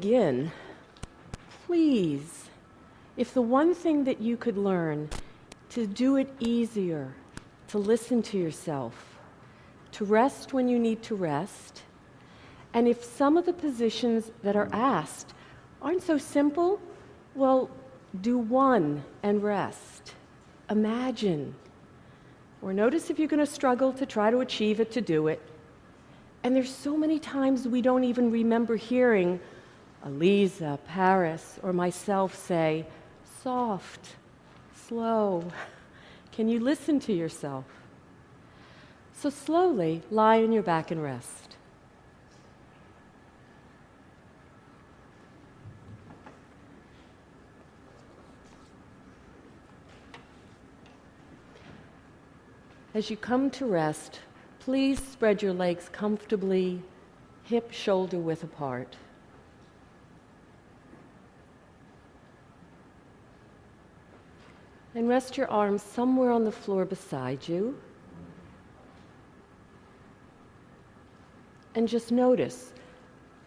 begin, please, if the one thing that you could learn to do it easier, to listen to yourself, to rest when you need to rest, and if some of the positions that are asked aren't so simple, well, do one and rest. Imagine. Or notice if you're going to struggle to try to achieve it, to do it. And there's so many times we don't even remember hearing Aliza, Paris, or myself say, soft, slow. Can you listen to yourself? So slowly lie on your back and rest. As you come to rest, please spread your legs comfortably, hip shoulder width apart. And rest your arms somewhere on the floor beside you. And just notice,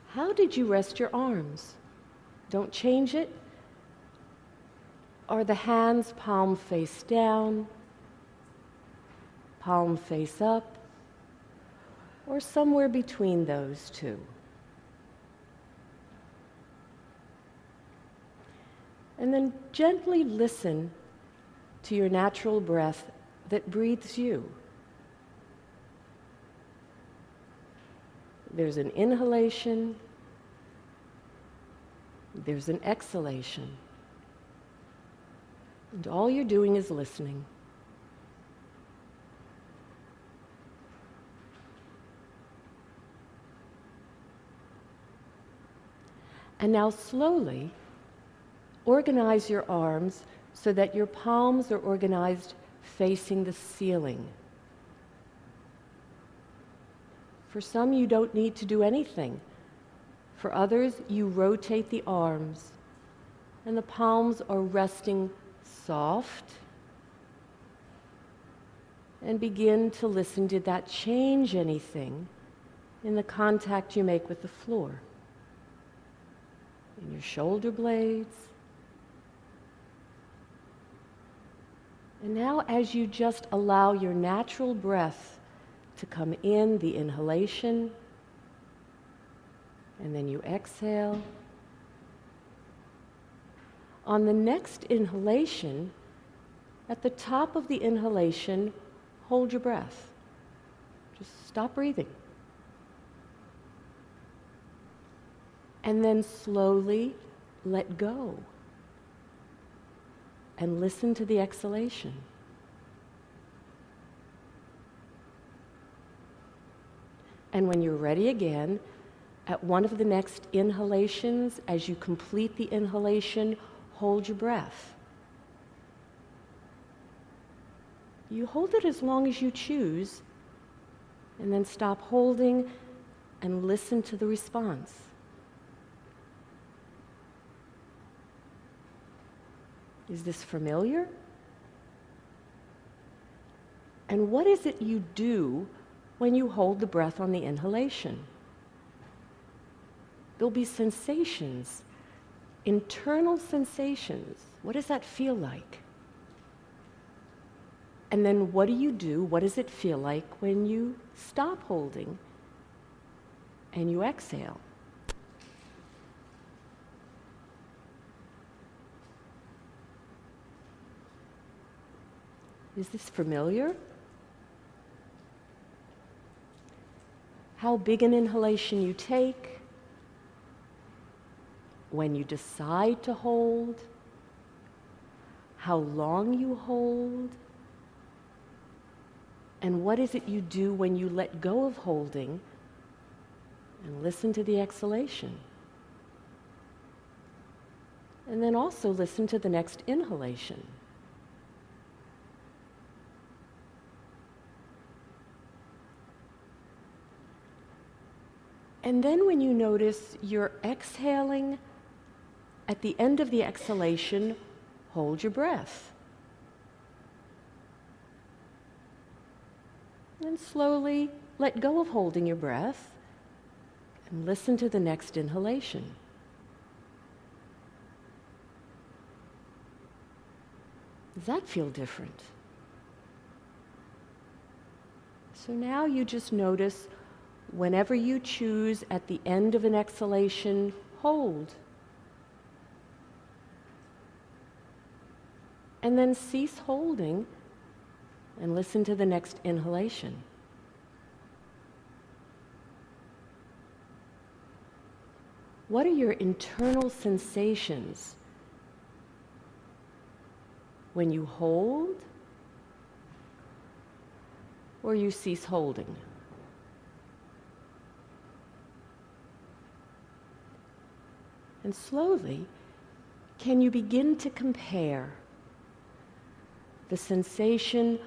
how did you rest your arms? Don't change it. Are the hands palm face down, palm face up, or somewhere between those two? And then gently listen to your natural breath that breathes you. There's an inhalation, there's an exhalation, and all you're doing is listening. And now slowly organize your arms so that your palms are organized facing the ceiling. For some, you don't need to do anything. For others, you rotate the arms, and the palms are resting soft. And begin to listen. Did that change anything in the contact you make with the floor? In your shoulder blades? And now as you just allow your natural breath to come in, the inhalation, and then you exhale. On the next inhalation, at the top of the inhalation, hold your breath. Just stop breathing. And then slowly let go. And listen to the exhalation. And when you're ready again, at one of the next inhalations, as you complete the inhalation, hold your breath. You hold it as long as you choose, and then stop holding and listen to the response. Is this familiar? And what is it you do when you hold the breath on the inhalation? There'll be sensations, internal sensations. What does that feel like? And then what do? What does it feel like when you stop holding and you exhale? Is this familiar? How big an inhalation you take, when you decide to hold, how long you hold, and what is it you do when you let go of holding and listen to the exhalation. And then also listen to the next inhalation. And then when you notice you're exhaling, at the end of the exhalation, hold your breath. And slowly let go of holding your breath and listen to the next inhalation. Does that feel different? So now you just notice whenever you choose at the end of an exhalation, hold. And then cease holding and listen to the next inhalation. What are your internal sensations when you hold or you cease holding? And slowly, can you begin to compare the sensation,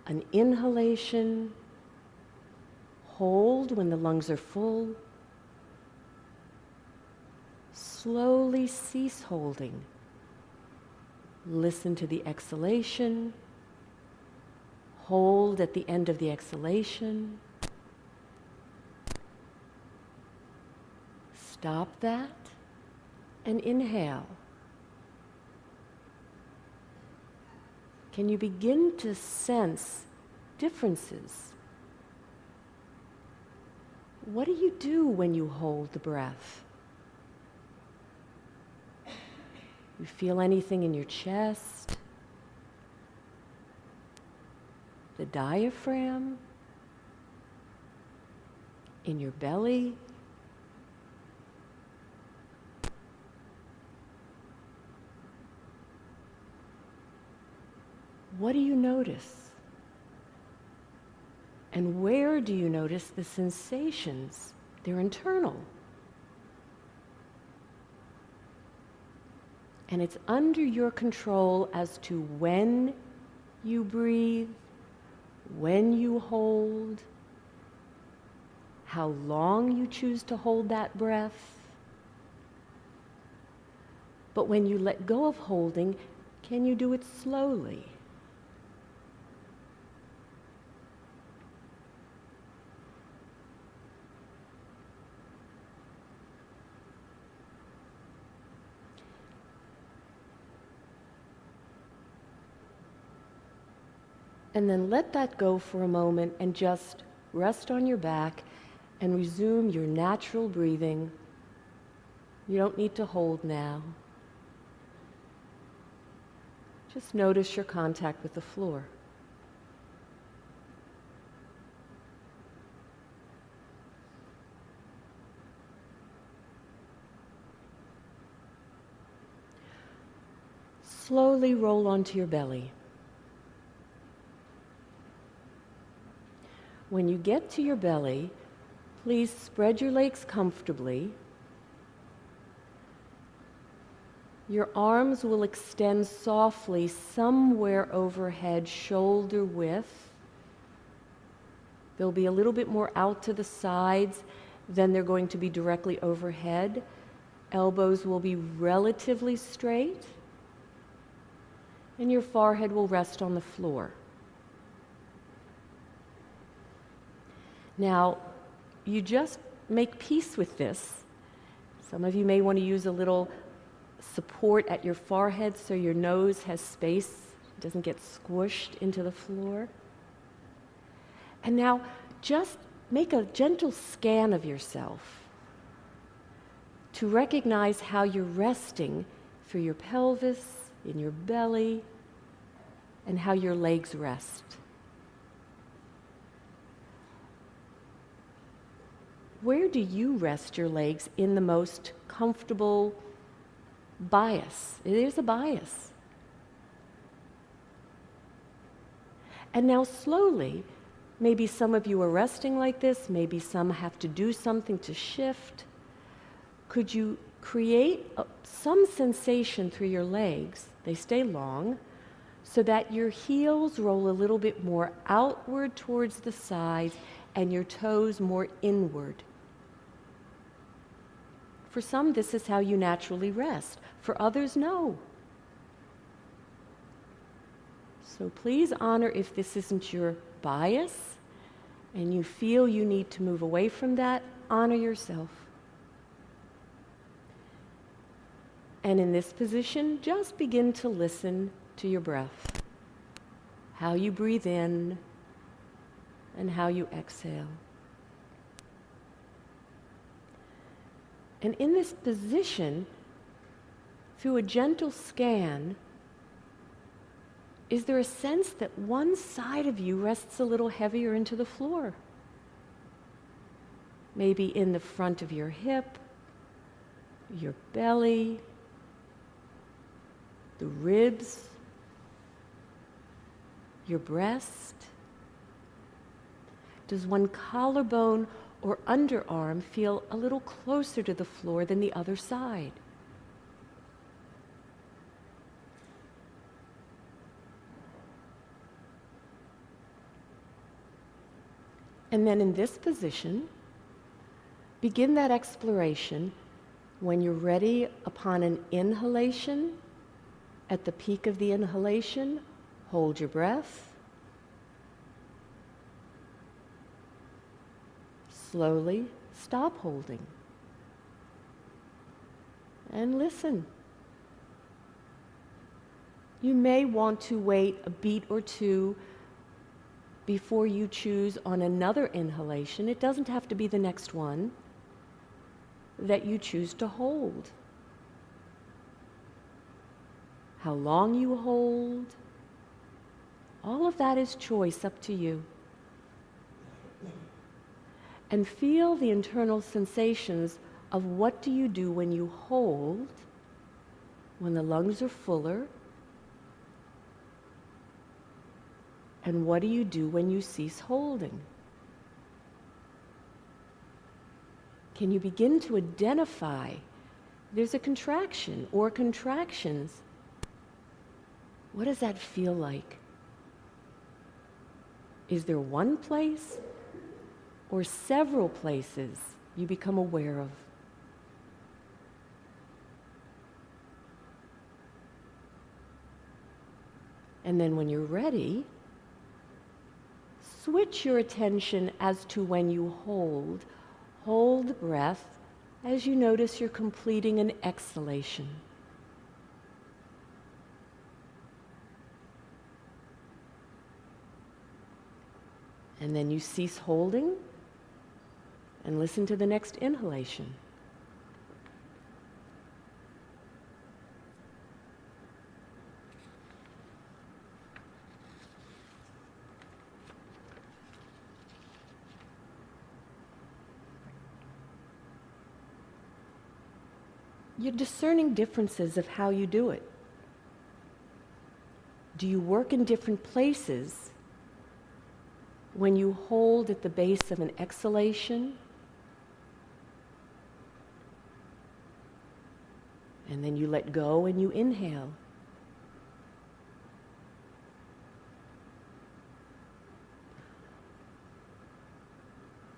an inhalation, hold when the lungs are full, slowly cease holding, listen to the exhalation, hold at the end of the exhalation, stop that, and inhale. Can you begin to sense differences? What do you do when you hold the breath? You feel anything in your chest? The diaphragm? In your belly? What do you notice? And where do you notice the sensations? They're internal. And it's under your control as to when you breathe, when you hold, how long you choose to hold that breath. But when you let go of holding, can you do it slowly? And then let that go for a moment and just rest on your back and resume your natural breathing. You don't need to hold now. Just notice your contact with the floor. Slowly roll onto your belly. When you get to your belly, please spread your legs comfortably. Your arms will extend softly somewhere overhead, shoulder width. They'll be a little bit more out to the sides than they're going to be directly overhead. Elbows will be relatively straight, and your forehead will rest on the floor. Now, you just make peace with this. Some of you may want to use a little support at your forehead so your nose has space, doesn't get squished into the floor. And now, just make a gentle scan of yourself to recognize how you're resting through your pelvis, in your belly, and how your legs rest. Where do you rest your legs in the most comfortable bias? It is a bias. And now slowly, maybe some of you are resting like this, maybe some have to do something to shift. Could you create some sensation through your legs? They stay long, so that your heels roll a little bit more outward towards the sides and your toes more inward. For some, this is how you naturally rest. For others, no. So please honor if this isn't your bias and you feel you need to move away from that, honor yourself. And in this position, just begin to listen to your breath, how you breathe in and how you exhale. And in this position, through a gentle scan, is there a sense that one side of you rests a little heavier into the floor? Maybe in the front of your hip, your belly, the ribs, your breast. Does one collarbone or underarm feel a little closer to the floor than the other side? And then in this position, begin that exploration. When you're ready, upon an inhalation, at the peak of the inhalation, hold your breath. Slowly stop holding. And listen. You may want to wait a beat or two before you choose on another inhalation. It doesn't have to be the next one that you choose to hold. How long you hold, all of that is choice, up to you. And feel the internal sensations of what do you do when you hold, when the lungs are fuller, and what do you do when you cease holding? Can you begin to identify there's a contraction or contractions? What does that feel like? Is there one place or several places you become aware of? And then when you're ready, switch your attention as to when you hold. Hold the breath as you notice you're completing an exhalation. And then you cease holding and listen to the next inhalation. You're discerning differences of how you do it. Do you work in different places when you hold at the base of an exhalation and then you let go and you inhale?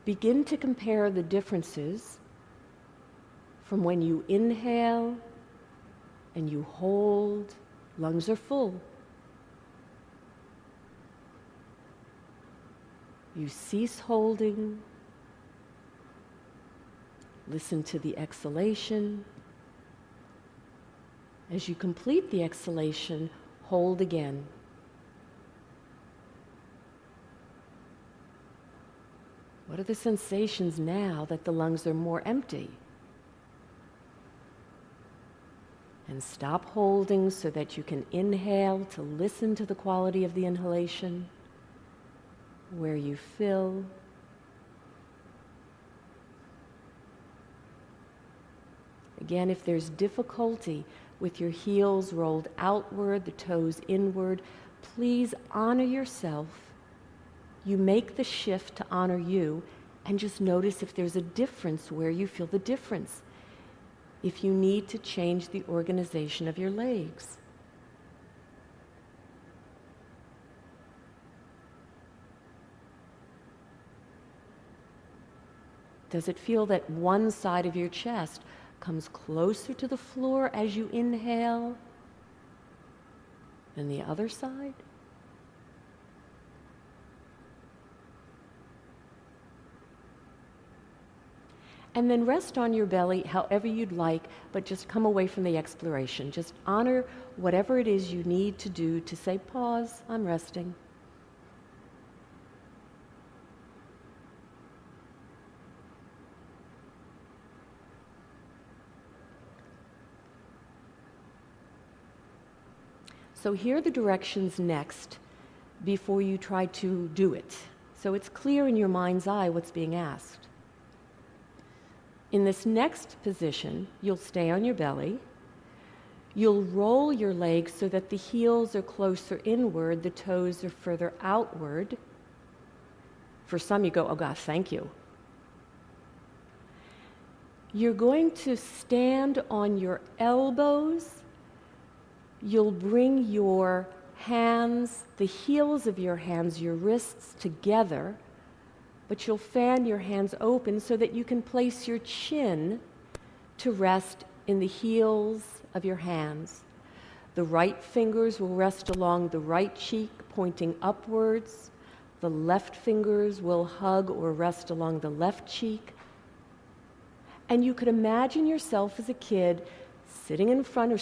Begin to compare the differences from when you inhale and you hold, lungs are full. You cease holding, listen to the exhalation. As you complete the exhalation, hold again. What are the sensations now that the lungs are more empty? And stop holding so that you can inhale to listen to the quality of the inhalation, where you fill. Again, if there's difficulty with your heels rolled outward, the toes inward, please honor yourself. You make the shift to honor you, and just notice if there's a difference where you feel the difference. If you need to change the organization of your legs. Does it feel that one side of your chest comes closer to the floor as you inhale than the other side? And then rest on your belly however you'd like, but just come away from the exploration. Just honor whatever it is you need to do to say, pause, I'm resting. So here are the directions next before you try to do it. So it's clear in your mind's eye what's being asked. In this next position, you'll stay on your belly. You'll roll your legs so that the heels are closer inward, the toes are further outward. For some, you go, oh God, thank you. You're going to stand on your elbows. You'll bring your hands, the heels of your hands, your wrists together, but you'll fan your hands open so that you can place your chin to rest in the heels of your hands. The right fingers will rest along the right cheek, pointing upwards. The left fingers will hug or rest along the left cheek. And you could imagine yourself as a kid sitting in front or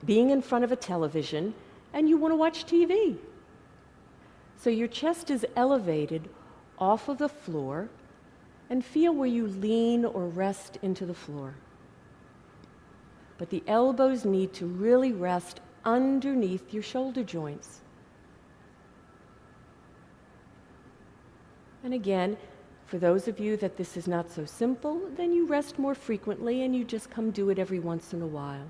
being in front of a television, and you want to watch TV. So your chest is elevated off of the floor, and feel where you lean or rest into the floor. But the elbows need to really rest underneath your shoulder joints. And again, for those of you that this is not so simple, then you rest more frequently and you just come do it every once in a while.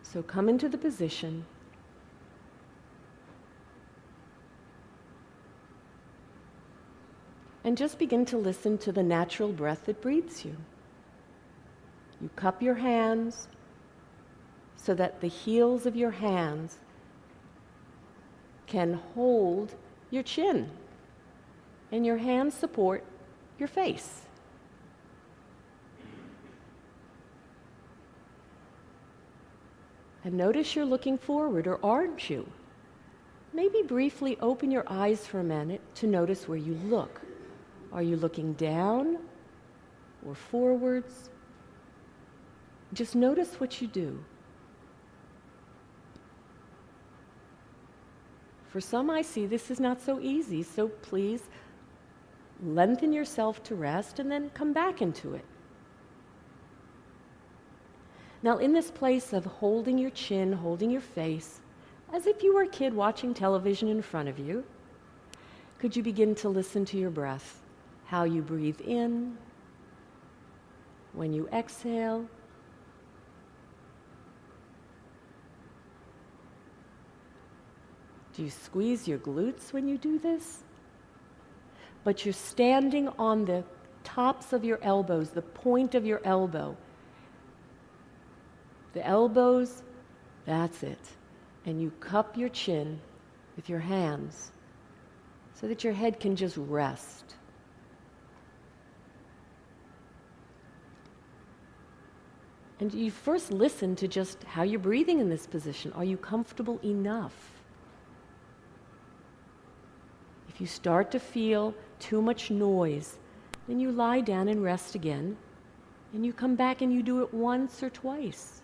So come into the position. And just begin to listen to the natural breath that breathes you. You cup your hands so that the heels of your hands can hold your chin, and your hands support your face. And notice you're looking forward, or aren't you? Maybe briefly open your eyes for a minute to notice where you look. Are you looking down or forwards? Just notice what you do. For some, I see this is not so easy, so please lengthen yourself to rest and then come back into it. Now, in this place of holding your chin, holding your face, as if you were a kid watching television in front of you, could you begin to listen to your breath? How you breathe in, when you exhale. Do you squeeze your glutes when you do this? But you're standing on the tops of your elbows, the point of your elbow. The elbows, that's it. And you cup your chin with your hands so that your head can just rest. And you first listen to just how you're breathing in this position. Are you comfortable enough? If you start to feel too much noise, then you lie down and rest again, and you come back and you do it once or twice.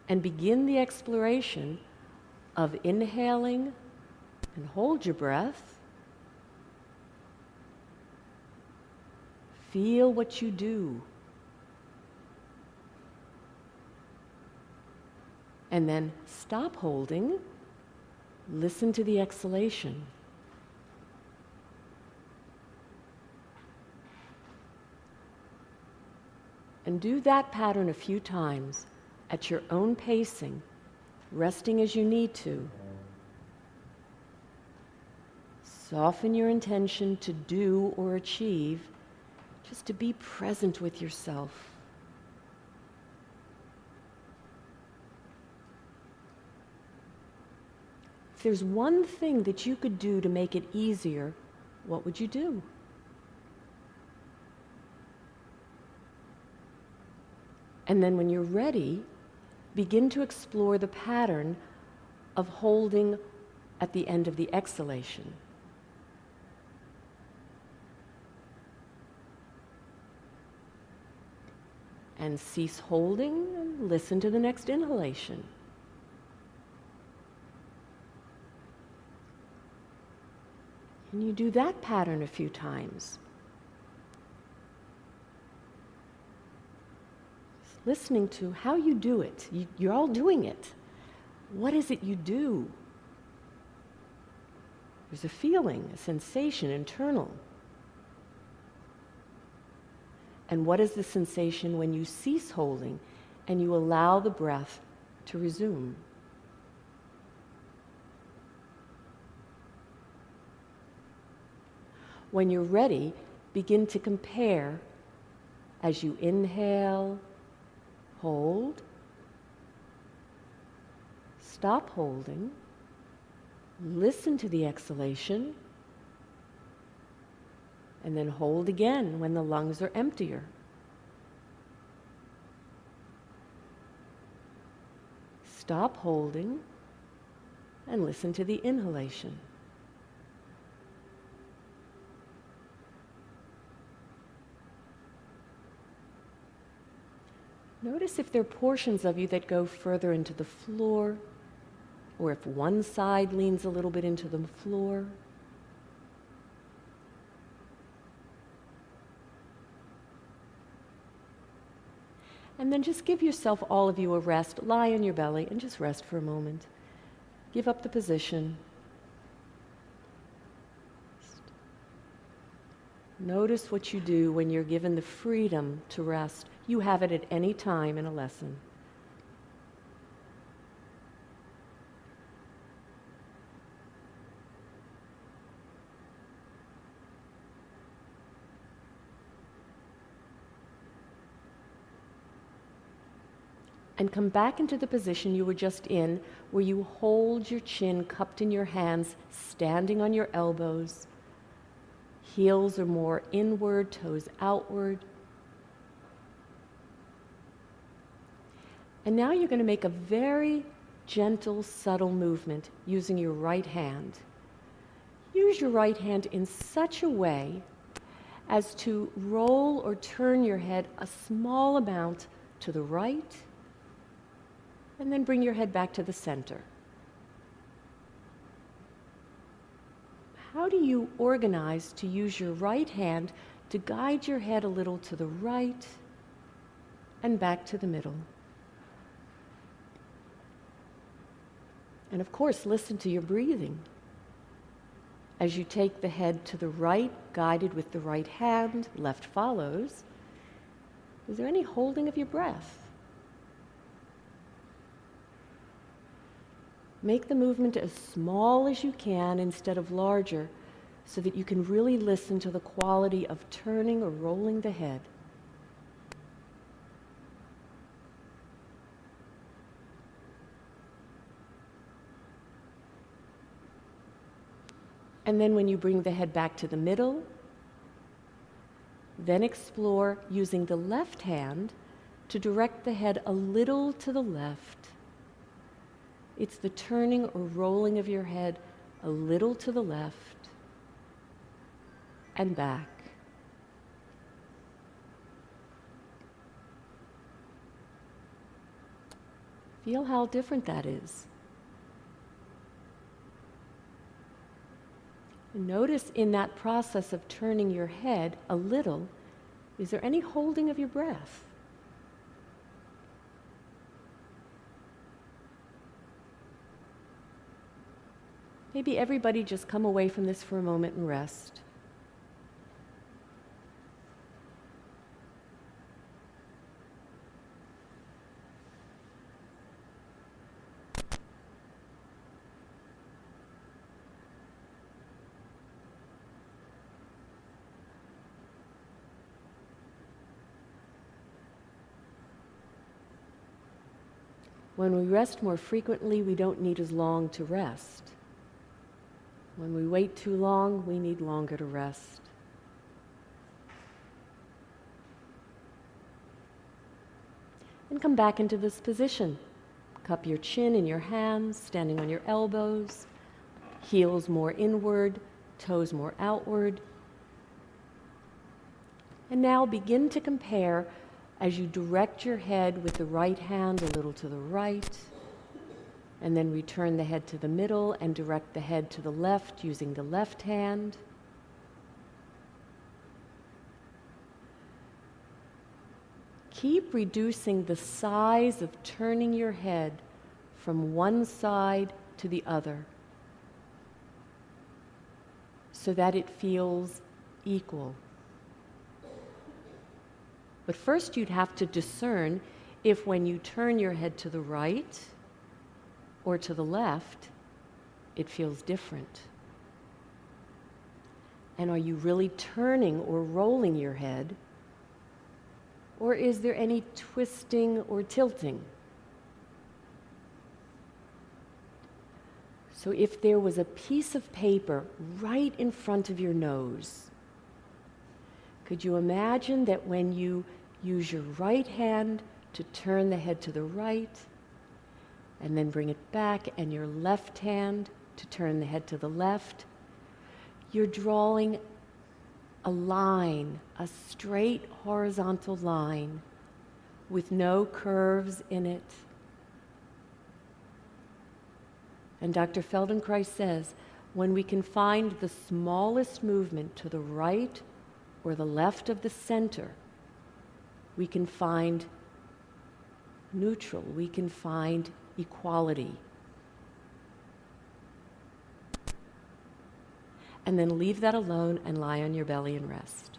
And begin the exploration of inhaling and hold your breath. Feel what you do. And then stop holding. Listen to the exhalation. And do that pattern a few times at your own pacing, resting as you need to. Soften your intention to do or achieve, just to be present with yourself. If there's one thing that you could do to make it easier, what would you do? And then when you're ready, begin to explore the pattern of holding at the end of the exhalation. And cease holding and listen to the next inhalation. And you do that pattern a few times. Just listening to how you do it. You're all doing it. What is it you do? There's a feeling, a sensation, internal. And what is the sensation when you cease holding and you allow the breath to resume? When you're ready, begin to compare as you inhale, hold, stop holding, listen to the exhalation, and then hold again when the lungs are emptier. Stop holding and listen to the inhalation. Notice if there are portions of you that go further into the floor, or if one side leans a little bit into the floor. And then just give yourself, all of you, a rest. Lie on your belly and just rest for a moment. Give up the position. Notice what you do when you're given the freedom to rest. You have it at any time in a lesson. And come back into the position you were just in, where you hold your chin cupped in your hands, standing on your elbows. Heels are more inward, toes outward. And now you're going to make a very gentle, subtle movement using your right hand. Use your right hand in such a way as to roll or turn your head a small amount to the right, and then bring your head back to the center. How do you organize to use your right hand to guide your head a little to the right and back to the middle? And of course, listen to your breathing. As you take the head to the right, guided with the right hand, left follows, is there any holding of your breath? Make the movement as small as you can instead of larger, so that you can really listen to the quality of turning or rolling the head. And then when you bring the head back to the middle, then explore using the left hand to direct the head a little to the left. It's the turning or rolling of your head a little to the left and back. Feel how different that is. And notice in that process of turning your head a little, is there any holding of your breath? Maybe everybody just come away from this for a moment and rest. When we rest more frequently, we don't need as long to rest. When we wait too long, we need longer to rest. And come back into this position. Cup your chin in your hands, standing on your elbows. Heels more inward, toes more outward. And now begin to compare as you direct your head with the right hand a little to the right, and then return the head to the middle and direct the head to the left using the left hand. Keep reducing the size of turning your head from one side to the other so that it feels equal. But first you'd have to discern if when you turn your head to the right or to the left, it feels different. And are you really turning or rolling your head? Or is there any twisting or tilting? So if there was a piece of paper right in front of your nose, could you imagine that when you use your right hand to turn the head to the right, and then bring it back, and your left hand to turn the head to the left, you're drawing a line, a straight horizontal line with no curves in it. And Dr. Feldenkrais says, when we can find the smallest movement to the right or the left of the center, we can find neutral, we can find equality. And then leave that alone and lie on your belly and rest.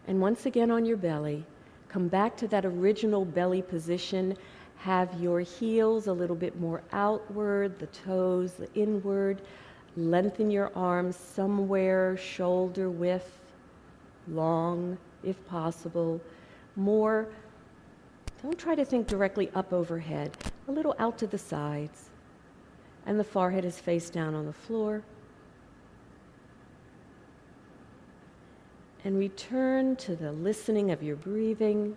And once again on your belly, come back to that original belly position. Have your heels a little bit more outward, the toes inward. Lengthen your arms somewhere shoulder width, long if possible. More, don't try to think directly up overhead, a little out to the sides. And the forehead is face down on the floor. And return to the listening of your breathing,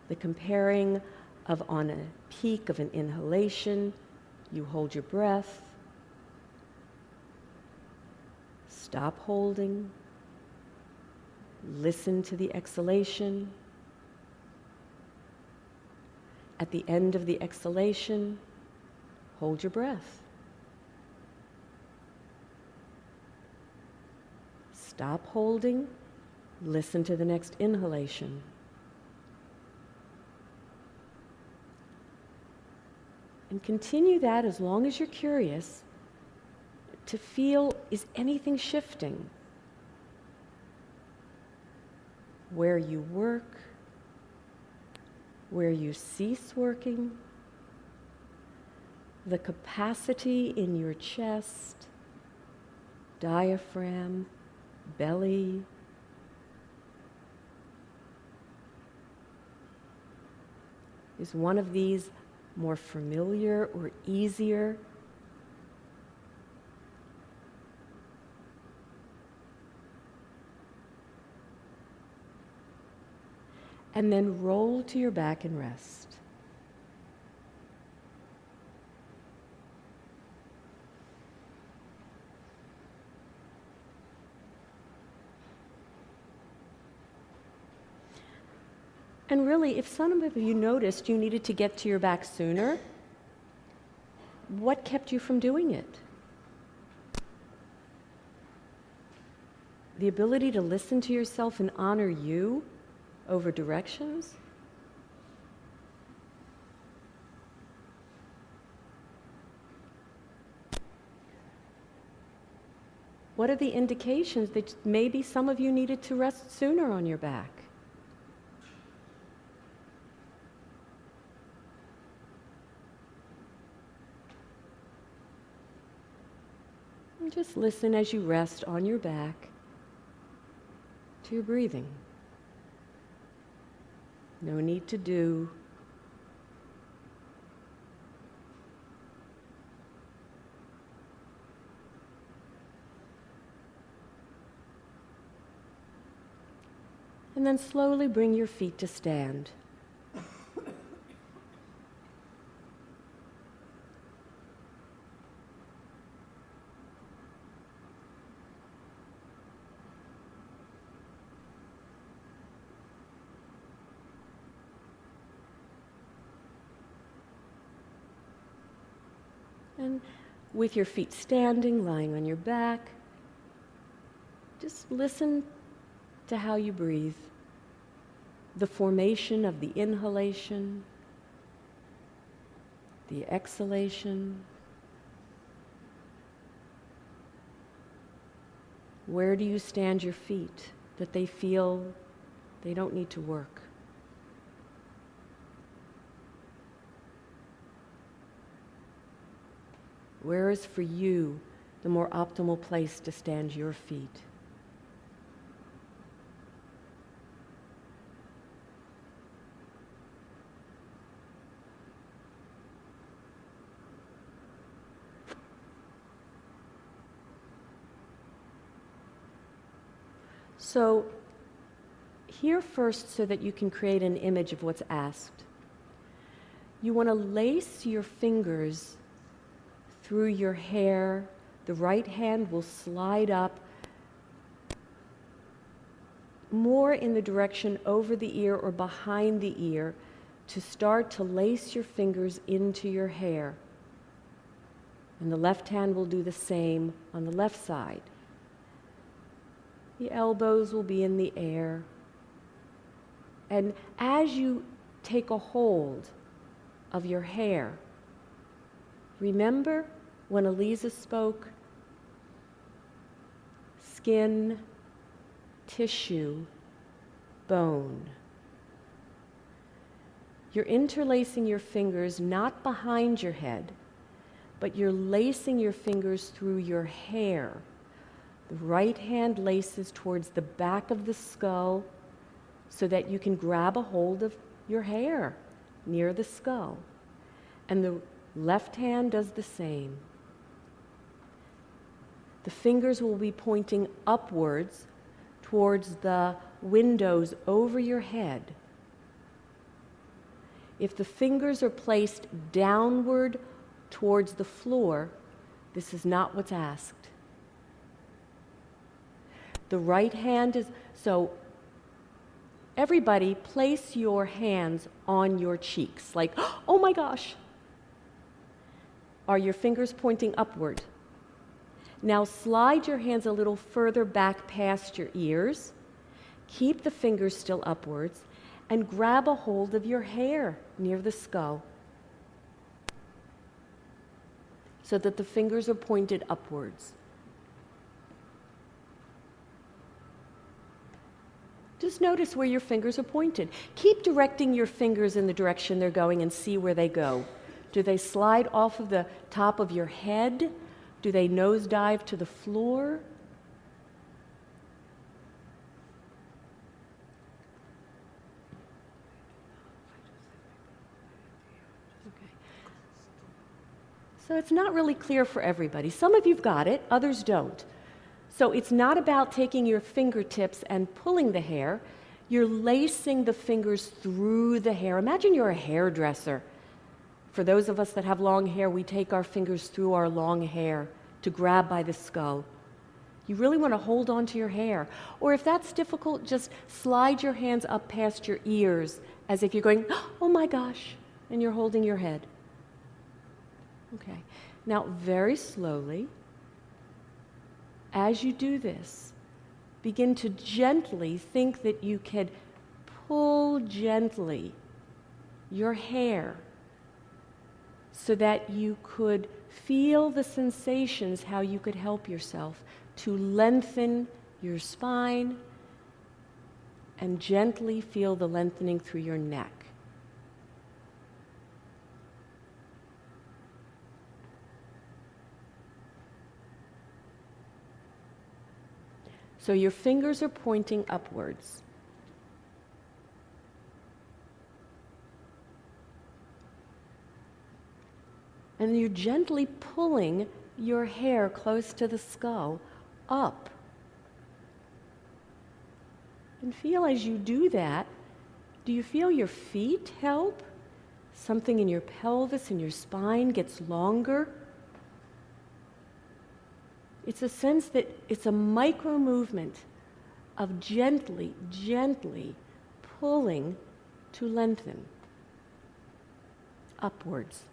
the comparing of on a peak of an inhalation, you hold your breath, stop holding, listen to the exhalation. At the end of the exhalation, hold your breath. Stop holding, listen to the next inhalation. And continue that as long as you're curious to feel, is anything shifting? Where you work, where you cease working, the capacity in your chest, diaphragm, belly. Is one of these more familiar or easier? And then roll to your back and rest. And really, if some of you noticed you needed to get to your back sooner, what kept you from doing it? The ability to listen to yourself and honor you over directions? What are the indications that maybe some of you needed to rest sooner on your back? And just listen as you rest on your back to your breathing. No need to do. And then slowly bring your feet to stand. And with your feet standing, lying on your back, just listen to how you breathe. The formation of the inhalation, the exhalation. Where do you stand your feet that they feel they don't need to work? Where is for you the more optimal place to stand your feet? So, here first so that you can create an image of what's asked. You want to lace your fingers through your hair. The right hand will slide up more in the direction over the ear or behind the ear to start to lace your fingers into your hair. And the left hand will do the same on the left side. The elbows will be in the air. And as you take a hold of your hair, remember when Eliza spoke, skin, tissue, bone. You're interlacing your fingers not behind your head, but you're lacing your fingers through your hair. The right hand laces towards the back of the skull so that you can grab a hold of your hair near the skull. And the left hand does the same. The fingers will be pointing upwards towards the windows over your head. If the fingers are placed downward towards the floor, this is not what's asked. The right hand is, so everybody place your hands on your cheeks, like, oh my gosh. Are your fingers pointing upward? Now slide your hands a little further back past your ears. Keep the fingers still upwards and grab a hold of your hair near the skull so that the fingers are pointed upwards. Just notice where your fingers are pointed. Keep directing your fingers in the direction they're going and see where they go. Do they slide off of the top of your head? Do they nosedive to the floor? Okay. So it's not really clear for everybody. Some of you've got it, others don't. So it's not about taking your fingertips and pulling the hair. You're lacing the fingers through the hair. Imagine you're a hairdresser. For those of us that have long hair, we take our fingers through our long hair to grab by the skull. You really want to hold on to your hair. Or if that's difficult, just slide your hands up past your ears as if you're going, oh my gosh, and you're holding your head. Okay. Now, very slowly, as you do this, begin to gently think that you can pull gently your hair so that you could feel the sensations, how you could help yourself to lengthen your spine and gently feel the lengthening through your neck. So your fingers are pointing upwards. And you're gently pulling your hair close to the skull up. And feel as you do that, do you feel your feet help? Something in your pelvis and your spine gets longer? It's a sense that it's a micro movement of gently, gently pulling to lengthen upwards.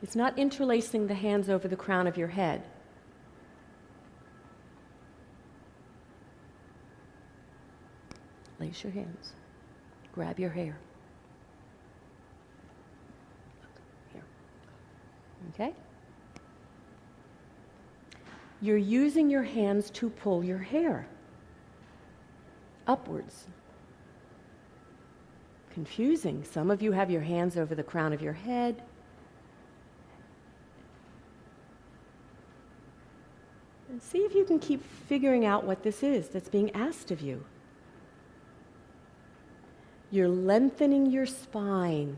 It's not interlacing the hands over the crown of your head. Place your hands. Grab your hair. Here. Okay? You're using your hands to pull your hair upwards. Confusing. Some of you have your hands over the crown of your head. And see if you can keep figuring out what this is that's being asked of you. You're lengthening your spine.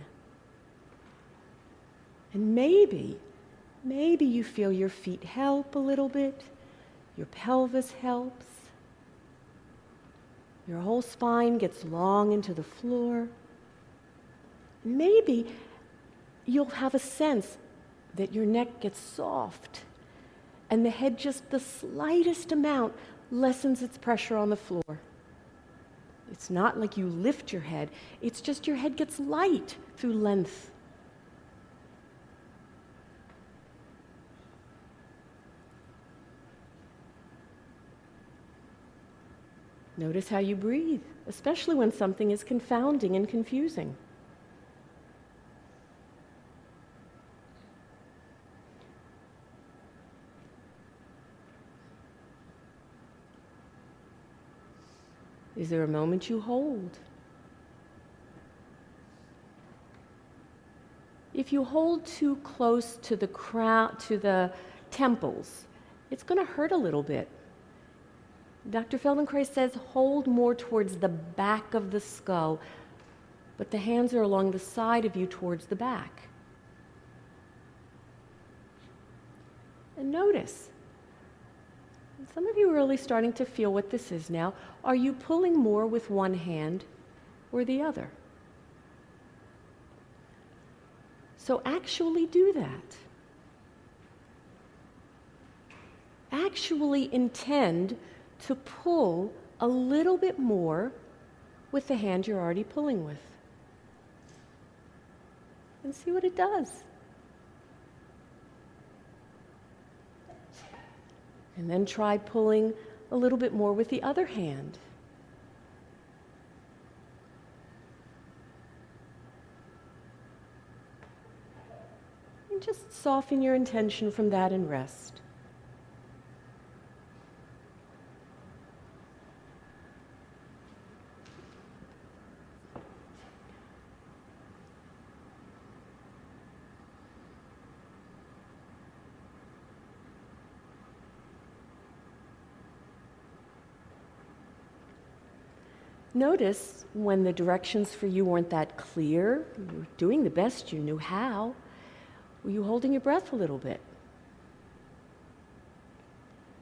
And maybe you feel your feet help a little bit. Your pelvis helps. Your whole spine gets long into the floor. Maybe you'll have a sense that your neck gets soft and the head just the slightest amount lessens its pressure on the floor. It's not like you lift your head, it's just your head gets light through length. Notice how you breathe, especially when something is confounding and confusing. Is there a moment you hold? If you hold too close to the crown, to the temples, it's going to hurt a little bit. Dr. Feldenkrais says hold more towards the back of the skull, but the hands are along the side of you towards the back. And notice, some of you are really starting to feel what this is now. Are you pulling more with one hand or the other? So actually do that. Actually intend to pull a little bit more with the hand you're already pulling with. And see what it does. And then try pulling a little bit more with the other hand. And just soften your intention from that and rest. Notice when the directions for you weren't that clear, you were doing the best you knew how, were you holding your breath a little bit?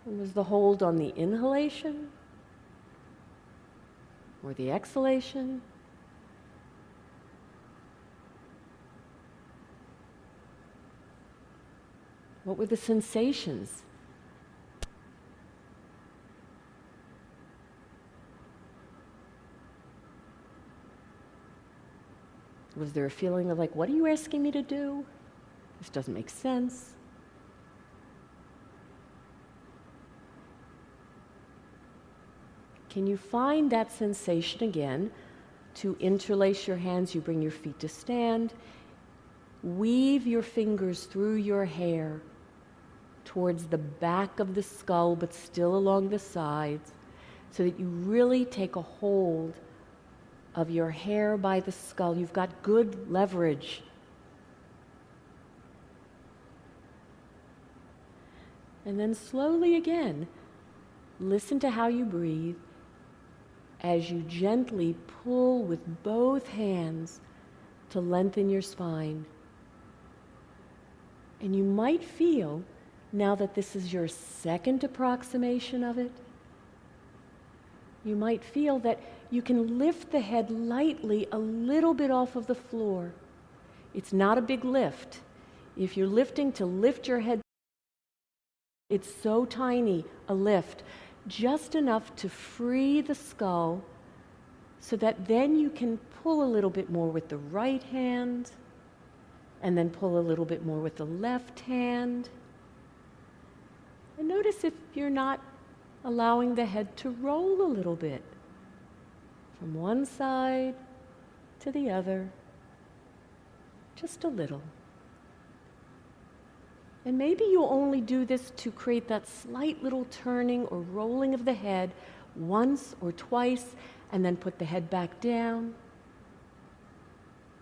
And was the hold on the inhalation or the exhalation? What were the sensations? Was there a feeling of like, what are you asking me to do? This doesn't make sense. Can you find that sensation again? To interlace your hands, you bring your feet to stand. Weave your fingers through your hair towards the back of the skull, but still along the sides, so that you really take a hold of your hair by the skull. You've got good leverage. And then slowly again, listen to how you breathe as you gently pull with both hands to lengthen your spine. And you might feel, now that this is your second approximation of it, you might feel that you can lift the head lightly a little bit off of the floor. It's not a big lift. If you're lifting to lift your head, it's so tiny a lift, just enough to free the skull so that then you can pull a little bit more with the right hand and then pull a little bit more with the left hand. And notice if you're not allowing the head to roll a little bit from one side to the other, just a little. And maybe you'll only do this to create that slight little turning or rolling of the head once or twice, and then put the head back down.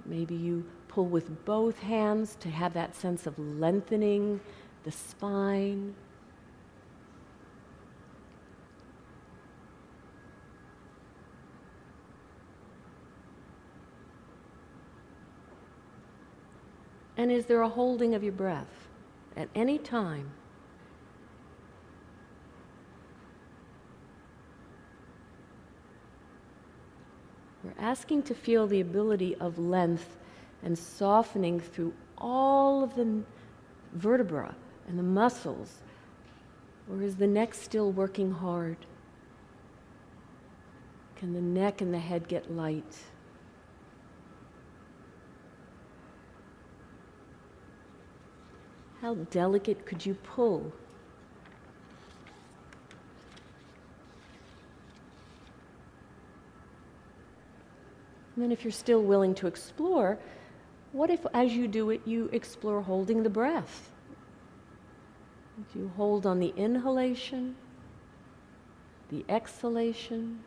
Maybe you pull with both hands to have that sense of lengthening the spine. And is there a holding of your breath at any time? We're asking to feel the ability of length and softening through all of the vertebra and the muscles. Or is the neck still working hard? Can the neck and the head get light? How delicate could you pull? And then if you're still willing to explore, what if as you do it, you explore holding the breath? Do you hold on the inhalation, the exhalation?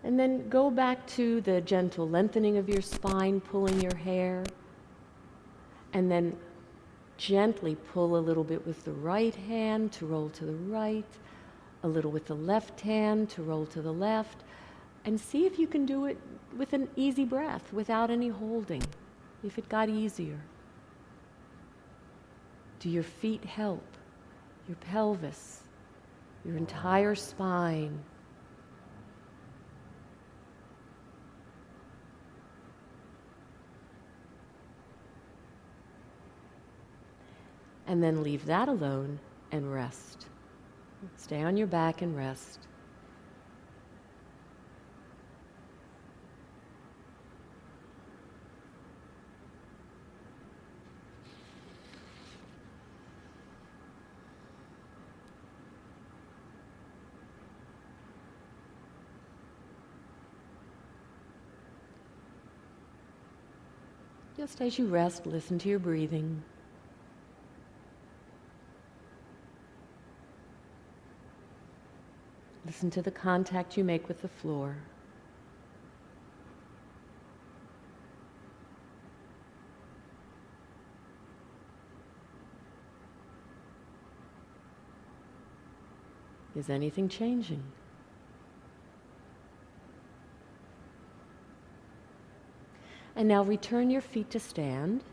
And then go back to the gentle lengthening of your spine, pulling your hair. And then gently pull a little bit with the right hand to roll to the right, a little with the left hand to roll to the left. And see if you can do it with an easy breath, without any holding, if it got easier. Do your feet help? Your pelvis, your entire spine. And then leave that alone and rest. Stay on your back and rest. Just as you rest, listen to your breathing. Listen to the contact you make with the floor. Is anything changing? And now return your feet to stand.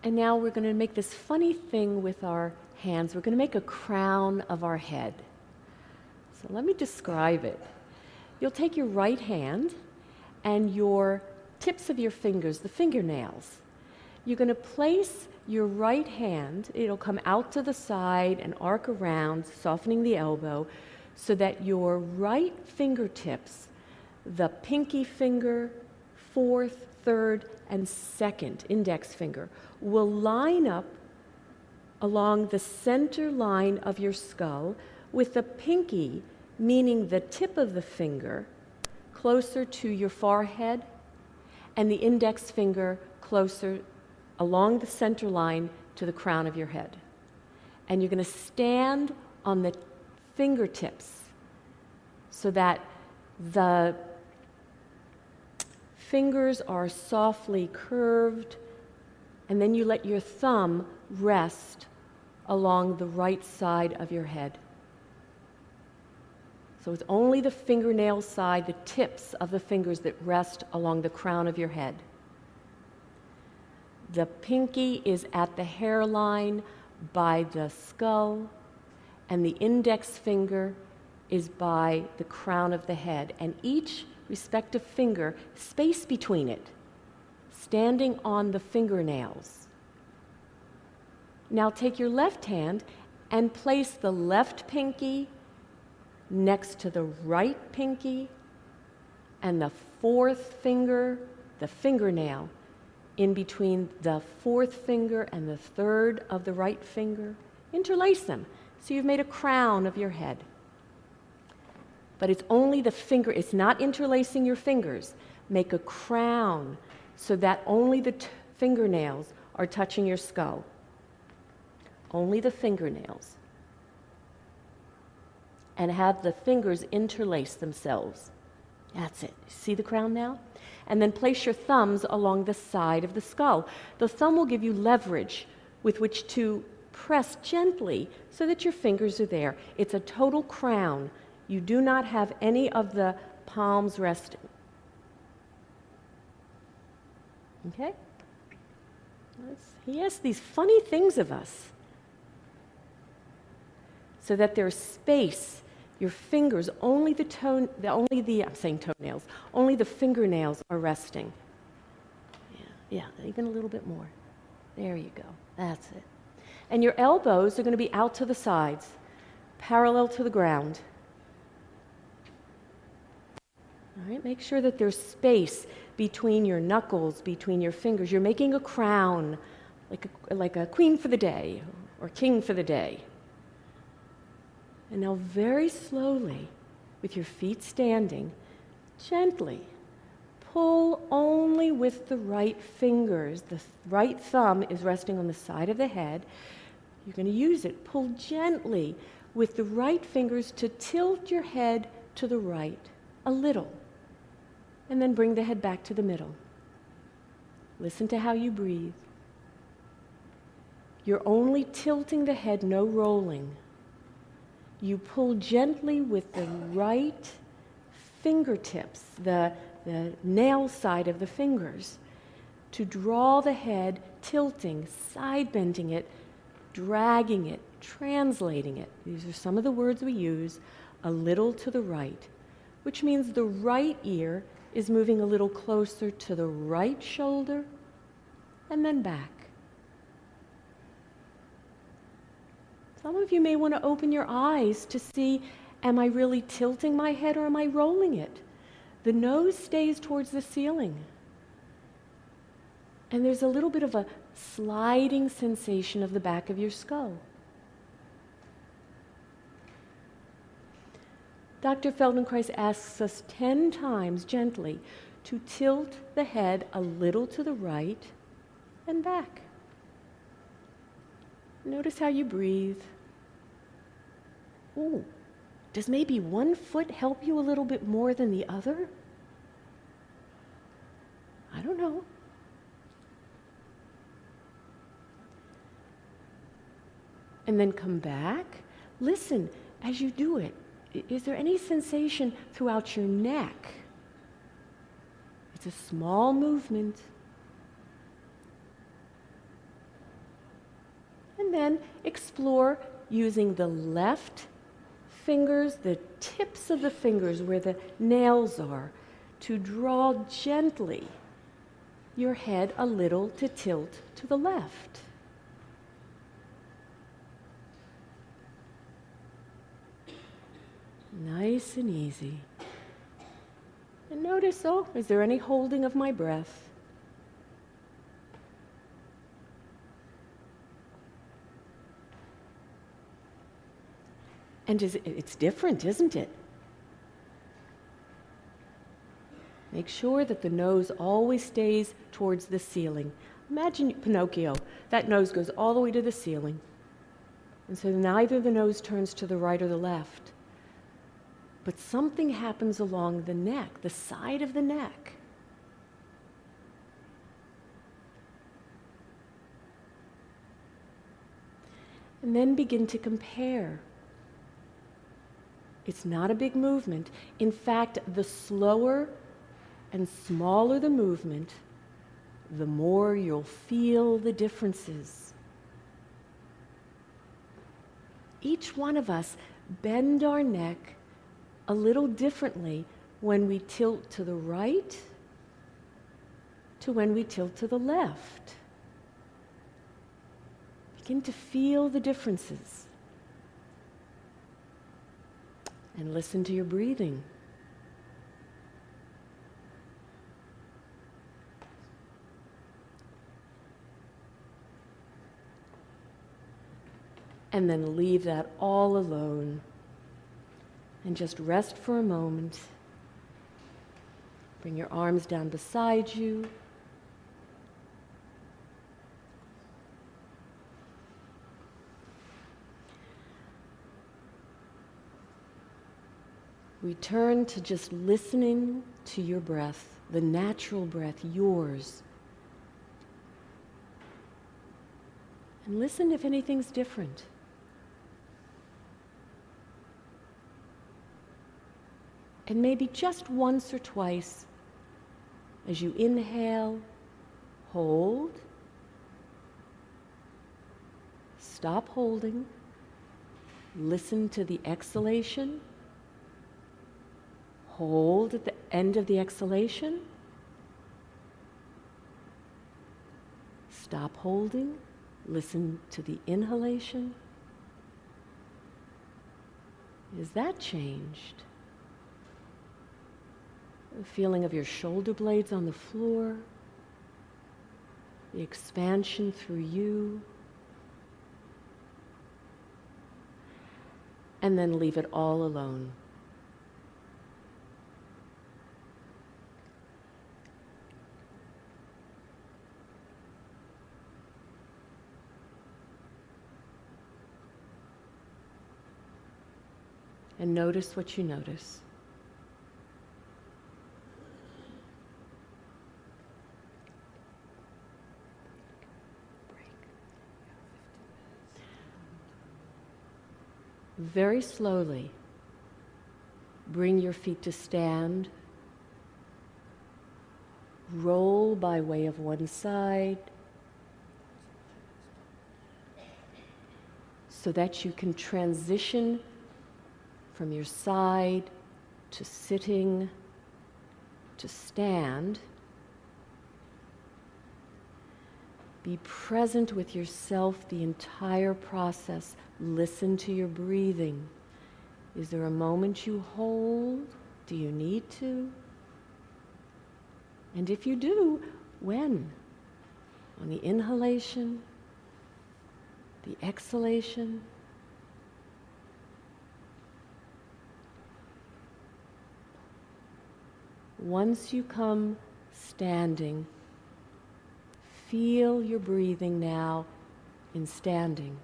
And now we're going to make this funny thing with our hands. We're going to make a crown of our head. So let me describe it. You'll take your right hand and your tips of your fingers, the fingernails. You're going to place your right hand, it'll come out to the side and arc around, softening the elbow, so that your right fingertips, the pinky finger, fourth, third, and second index finger will line up along the center line of your skull, with the pinky, meaning the tip of the finger, closer to your forehead, and the index finger closer along the center line to the crown of your head. And you're going to stand on the fingertips so that the fingers are softly curved, and then you let your thumb rest along the right side of your head. So it's only the fingernail side, the tips of the fingers, that rest along the crown of your head. The pinky is at the hairline by the skull, and the index finger is by the crown of the head, and each respective finger, space between it, standing on the fingernails. Now take your left hand and place the left pinky next to the right pinky, and the fourth finger, the fingernail, in between the fourth finger and the third of the right finger. Interlace them so you've made a crown of your head. But it's only the finger, it's not interlacing your fingers. Make a crown so that only the fingernails are touching your skull. Only the fingernails. And have the fingers interlace themselves. That's it. See the crown now? And then place your thumbs along the side of the skull. The thumb will give you leverage with which to press gently so that your fingers are there. It's a total crown. You do not have any of the palms resting. Okay? He asks these funny things of us so that there's space. Your fingers, only the toenails, only the fingernails are resting. Yeah, even a little bit more. There you go. That's it. And your elbows are going to be out to the sides, parallel to the ground. All right, make sure that there's space between your knuckles, between your fingers. You're making a crown, like a queen for the day or king for the day. And now very slowly, with your feet standing, gently pull only with the right fingers. The right thumb is resting on the side of the head. You're going to use it. Pull gently with the right fingers to tilt your head to the right a little. And then bring the head back to the middle. Listen to how you breathe. You're only tilting the head, no rolling. You pull gently with the right fingertips, the nail side of the fingers, to draw the head, tilting, side bending it, dragging it, translating it. These are some of the words we use, a little to the right, which means the right ear is moving a little closer to the right shoulder and then back. Some of you may want to open your eyes to see, am I really tilting my head or am I rolling it? The nose stays towards the ceiling. And there's a little bit of a sliding sensation of the back of your skull. Dr. Feldenkrais asks us 10 times gently to tilt the head a little to the right and back. Notice how you breathe. Ooh, does maybe one foot help you a little bit more than the other? I don't know. And then come back. Listen as you do it. Is there any sensation throughout your neck? It's a small movement. And then explore using the left fingers, the tips of the fingers where the nails are, to draw gently your head a little to tilt to the left. Nice and easy. And notice, oh, is there any holding of my breath? And it's different, isn't it? Make sure that the nose always stays towards the ceiling. Imagine Pinocchio. That nose goes all the way to the ceiling. And so neither the nose turns to the right or the left. But something happens along the neck, the side of the neck. And then begin to compare. It's not a big movement. In fact, the slower and smaller the movement, the more you'll feel the differences. Each one of us bend our neck a little differently when we tilt to the right to when we tilt to the left. Begin to feel the differences. And listen to your breathing. And then leave that all alone. And just rest for a moment. Bring your arms down beside you. Return to just listening to your breath, the natural breath, yours. And listen if anything's different. And maybe just once or twice, as you inhale, hold, stop holding, listen to the exhalation, hold at the end of the exhalation, stop holding, listen to the inhalation. Is that changed? The feeling of your shoulder blades on the floor, the expansion through you, and then leave it all alone. And notice what you notice. Very slowly, bring your feet to stand. Roll by way of one side so that you can transition from your side to sitting to stand. Be present with yourself the entire process. Listen to your breathing. Is there a moment you hold? Do you need to? And if you do, when? On the inhalation, the exhalation. Once you come standing, feel your breathing now in standing.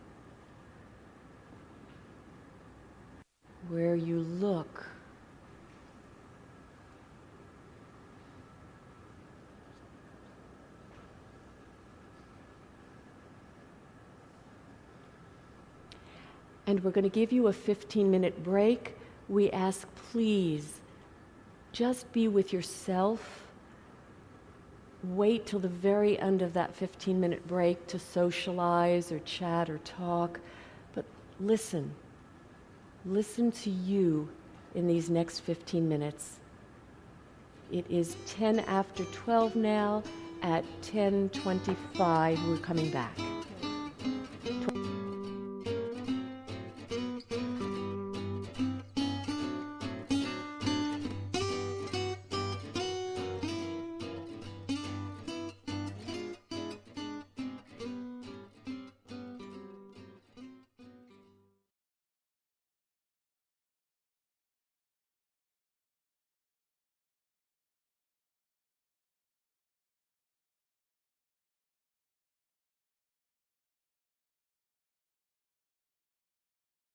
Where you look. And we're going to give you a 15-minute break. We ask, please, just be with yourself. Wait till the very end of that 15-minute break to socialize or chat or talk. But listen. Listen to you in these next 15 minutes. It is 10 after 12 now. At 10:25, we're coming back.